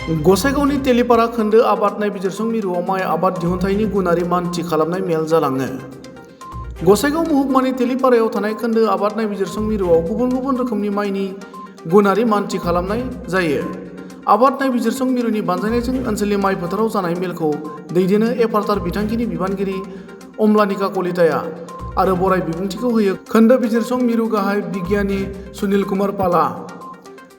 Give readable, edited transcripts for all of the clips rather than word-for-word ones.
गसाइगावनि तेलिपारा खोन्दो आबाद नायबिजिरसं मिरुआव माइ आबाद दिहुनथायनि गुनारि मानथि खालामनाय मेल जालाङो। गसाइगाव महकुमानि तेलिपारायाव थानाय खोन्दो आबाद नायबिजिरसं मिरुआव गुबुन गुबुन रोखोमनि माइनि गुनारि मानथि खालामनाय जायो। आबाद नायबिजिरसं मिरुनि बानजायनायजों ओनसोलनि माइ फोथाराव जानाय मेलखौ दैदेनो एफार्टार बिथांखिनि बिबानगिरि अम्लानिका कलिताया आरो बराय बिबुंथिखौ होयो खोन्दो बिजिरसं मिरु गाहाय बिगियानि सुनिल कुमार पाला।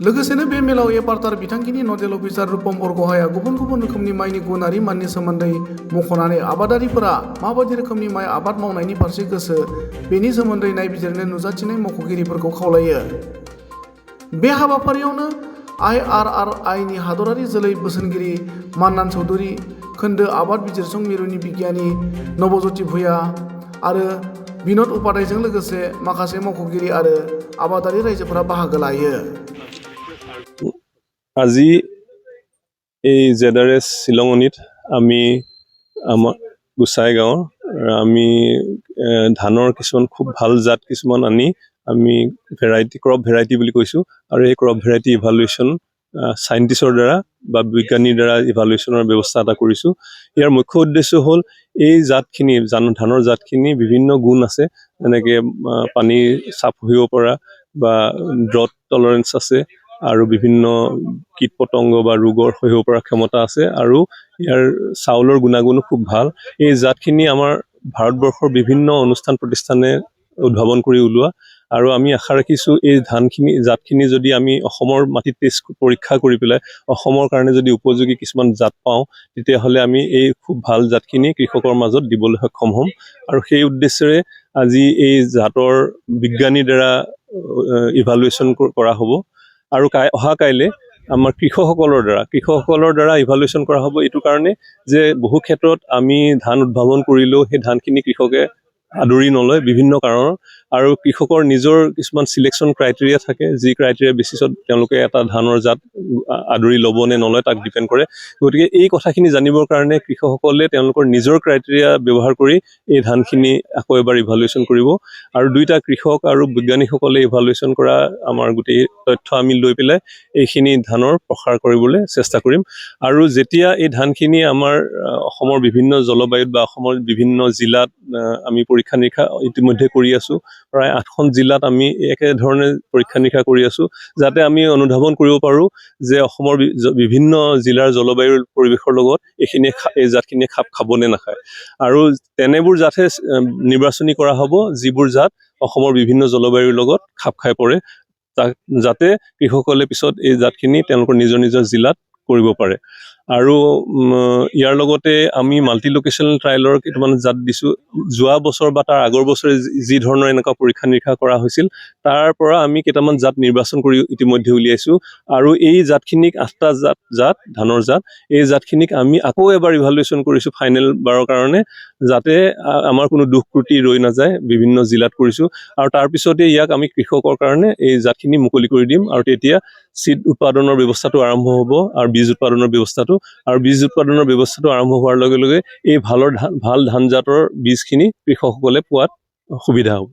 लोगोसेनो बे मेलाव एफार्टार बिथांखिनि नडेल अफिसार रुपम बरगहाया गुबुन गुबुन रोखोमनि माइनि गुनारि माननि सोमोन्दै मख'नानै आबादारिफोरा माबायदि रोखोमनि माइ आबाद मावनायनि फारसे गोसो बेनि सोमोन्दै नायबिजिरनो नुजाथिनाय मावख'गिरिफोरखौ खावलायो। बे हाबाफारियावनो IRRI नि हादरारि जोलै बोसोनगिरि मान्नान चौधुरी, खोन्दो आबाद बिजिरसं मिरुनि बिगियानि नबज्योति भुया आरो बिन'द उपाध्यायजों लोगोसे माखासे मावख'गिरि आरो आबादारि रायजोफोरा बाहागो लायो। আজি এই ZRS শিলঙনিত আমি আমাৰ গোসাইগাঁৱৰ আমি ধানৰ কিছুমান খুব ভাল জাত কিছুমান আনি আমি ক্ৰপ ভেৰাইটি বুলি কৈছোঁ আৰু এই ক্ৰপ ভেৰাইটি ইভালুৱেশ্যন সাইণ্টিষ্টৰ দ্বাৰা বা বিজ্ঞানীৰ দ্বাৰা ইভালুৱেশ্যনৰ ব্যৱস্থা এটা কৰিছোঁ। ইয়াৰ মুখ্য উদ্দেশ্য হ'ল এই জাতখিনি ধানৰ জাতখিনি বিভিন্ন গুণ আছে, যেনেকৈ পানী চাপ সহিব পৰা বা ড্ৰট টলাৰেঞ্চ আছে আৰু বিভিন্ন কীট পতংগ বা ৰোগৰ সহিব পৰা ক্ষমতা আছে আৰু ইয়াৰ চাউলৰ গুণাগুণো খুব ভাল। এই জাতখিনি আমাৰ ভাৰতবৰ্ষৰ বিভিন্ন অনুষ্ঠান প্ৰতিষ্ঠানে উদ্ভাৱন কৰি ওলোৱা আৰু আমি আশা ৰাখিছোঁ এই জাতখিনি যদি আমি অসমৰ মাটিত পৰীক্ষা কৰি পেলাই অসমৰ কাৰণে যদি উপযোগী কিছুমান জাত পাওঁ, তেতিয়াহ'লে আমি এই খুব ভাল জাতখিনি কৃষকৰ মাজত দিবলৈ সক্ষম হ'ম। আৰু সেই উদ্দেশ্যেৰে আজি এই জাতৰ বিজ্ঞানীৰ দ্বাৰা ইভালুৱেশ্যন কৰা হ'ব আৰু অহা কাইলৈ আমাৰ কৃষকসকলৰ দ্বাৰা ইভালুৱেশ্যন কৰা হ'ব। এইটো কাৰণে যে বহু ক্ষেত্ৰত আমি ধান উদ্ভাৱন কৰিলেও সেই ধানখিনি কৃষকে আদৰি নলয় বিভিন্ন কাৰণত, আৰু কৃষকৰ নিজৰ কিছুমান চিলেকশ্যন ক্ৰাইটেৰিয়া থাকে, যি ক্ৰাইটেৰিয়া বেচিছত তেওঁলোকে এটা ধানৰ জাত আদৰি ল'ব নে নলয় তাক ডিপেণ্ড কৰে। গতিকে এই কথাখিনি জানিবৰ কাৰণে কৃষকসকলে তেওঁলোকৰ নিজৰ ক্ৰাইটেৰিয়া ব্যৱহাৰ কৰি এই ধানখিনি আকৌ এবাৰ ইভালুৱেশ্যন কৰিব আৰু দুয়োটা কৃষক আৰু বিজ্ঞানীসকলে ইভালুৱেশ্যন কৰা আমাৰ গোটেই তথ্য আমি লৈ পেলাই এইখিনি ধানৰ প্ৰসাৰ কৰিবলৈ চেষ্টা কৰিম। আৰু যেতিয়া এই ধানখিনি আমাৰ অসমৰ বিভিন্ন জলবায়ুত বা অসমৰ বিভিন্ন জিলাত আমি পৰীক্ষা নিৰীক্ষা ইতিমধ্যে কৰি আছোঁ, প্ৰায় 8খন জিলাত আমি একেধৰণে পৰীক্ষা নিৰীক্ষা কৰি আছোঁ, যাতে আমি অনুধাৱন কৰিব পাৰোঁ যে অসমৰ বিভিন্ন জিলাৰ জলবায়ুৰ পৰিৱেশৰ লগত এই জাতখিনিয়ে খাপ খাব নে নাখায়। আৰু তেনেবোৰ জাতহে নিৰ্বাচনী কৰা হ'ব যিবোৰ জাত অসমৰ বিভিন্ন জলবায়ুৰ লগত খাপ খাই পৰে, যাতে কৃষকসকলে পিছত এই জাতখিনি তেওঁলোকৰ নিজৰ নিজৰ জিলাত কৰিব পাৰে। আৰু ইয়াৰ লগতে আমি মাল্টি লোকেশ্যনেল ট্ৰায়েলৰ কিছুমান জাত দিছোঁ। যোৱা বছৰ বা তাৰ আগৰ বছৰে যি ধৰণৰ এনেকুৱা পৰীক্ষা নিৰীক্ষা কৰা হৈছিল, তাৰ পৰা আমি কেইটামান জাত নিৰ্বাচন কৰি ইতিমধ্যে উলিয়াইছোঁ আৰু এই জাতখিনিক 8টা জাত ধানৰ জাত, এই জাতখিনিক আমি আকৌ এবাৰ ইভালুৱেশ্যন কৰিছোঁ ফাইনেল বাৰৰ কাৰণে, যাতে আমাৰ কোনো দুখ ক্ৰুটি ৰৈ নাযায়। বিভিন্ন জিলাত কৰিছোঁ আৰু তাৰপিছতে ইয়াক আমি কৃষকৰ কাৰণে এই জাতখিনি মুকলি কৰি দিম আৰু তেতিয়া চিড উৎপাদনৰ ব্যৱস্থাটো আৰম্ভ হ'ব আৰু বীজ উৎপাদনৰ ব্যৱস্থাটো আৰম্ভ হোৱাৰ লগে লগে এই ভাল ধান জাতৰ বীজখিনি কৃষকসকলে পোৱাত সুবিধা হ'ব।